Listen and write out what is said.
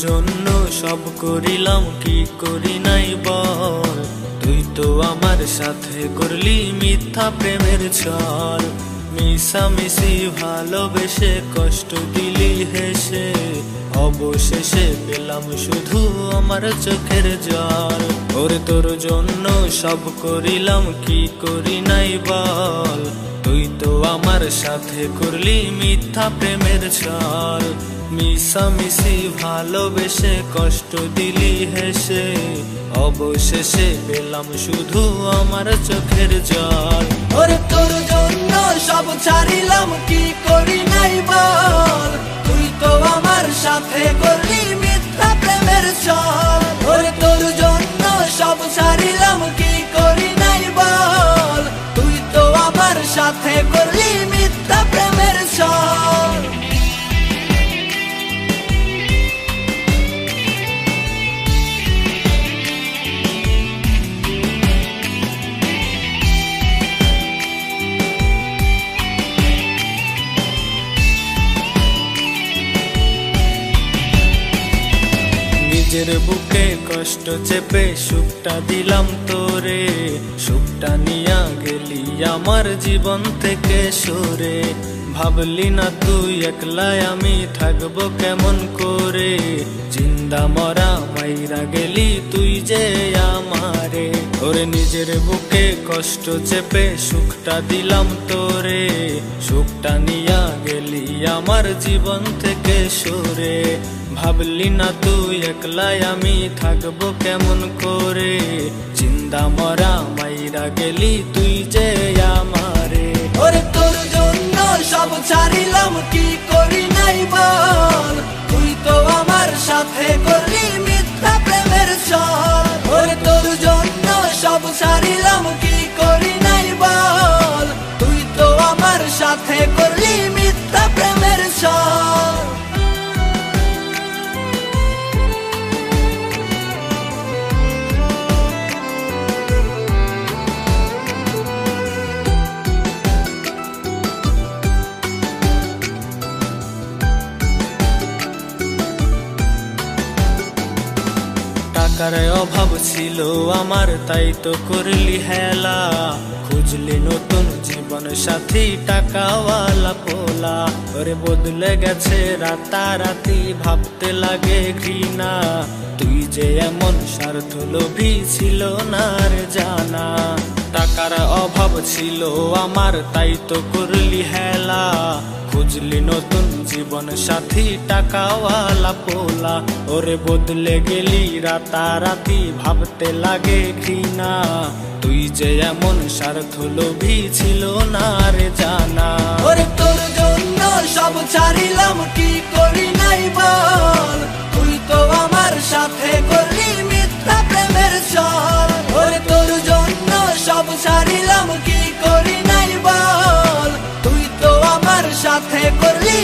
জন্য সব করিলাম, কি করি নাই বল। তুই তো আমার সাথে করলি মিথ্যা প্রেমের ছল। মিশামিশি ভালোবেসে কষ্ট দিলি হেসে, অবশেষে পেলাম শুধু আমার চোখের জল। ওরে তোর জন্য সব করিলাম, কি করি নাই বল। তুই তো আমার সাথে করলি মিথ্যা প্রেমের ছল। মিশামিশি ভালোবেসে কষ্ট দিলি হেসে, অবশেষে পেলাম শুধু আমার চোখের জল। ওরে তোর জন্য সব ছাড়িলাম, কি করি নাই বল। তুই তো আমার সাথে করলি মিথ্যা প্রেমের ছল। ওরে তোর জন্য সব ছাড়িলাম, কি করি নাই বল। তুই তো আমার সাথে করলি মিথ্যা প্রেমের ছল। নিজের বুকে কষ্ট চেপে সুখটা দিলাম তোরে, সুখটা নিয়া গেলি আমার জীবন থেকে সরে। ভাবলি না তুই একলাই আমি থাকবো কেমন করে, জিন্দা মরা মাইরা গেলি তুই যে আমারে। ওরে নিজের বুকে কষ্ট চেপে সুখটা দিলাম তোরে, সুখটা নিয়া গেলি আমার জীবন থেকে সরে। ভাবলি না তুই একলাই আমি থাকবো কেমন করে, জিন্দা মরা মাইরা গেলি তুই যে আমারে। ওরে তোর জন্য সব ছাড়িলাম, কি করি নাই বল। তুই তো আমার সাথে করলি মিথ্যা প্রেমের ছল। ওরে তোর জন্য সব ছাড়িলাম, কি করি নাই বল। তুই তো আমার সাথে করলি মিথ্যা প্রেমের ছল। টাকার অভাব ছিল আমার, তাই তো করলি হেলা। খুঁজলি নতুন জীবন সাথী টাকাওয়ালা পোলা। ওরে বদলে গেছে রাতারাতি, ভাবতে লাগে ঘৃণা। তুই যে এমন স্বার্থ লোভী ছিল না রে জানা। টাকার অভাব ছিল আমার, তাই তো করলি হেলা। খুঁজলি নতুন জীবন সাথী টাকাওয়ালা পোলা। ওরে বদলে গেলি রাতারাতি, ভাবতে লাগে ঘৃণা। তুই যে এমন স্বার্থ লোভী ছিল না রে জানা। ওরে তোর জন্য সব ছাড়িলাম, কি করি নাই বল। তুই তো আমার সাথে করলি মিথ্যা প্রেমের ছল। ওরে তোর জন্য সব ছাড়িলাম, কি করি নাই বল। তুই তো আমার সাথে করলি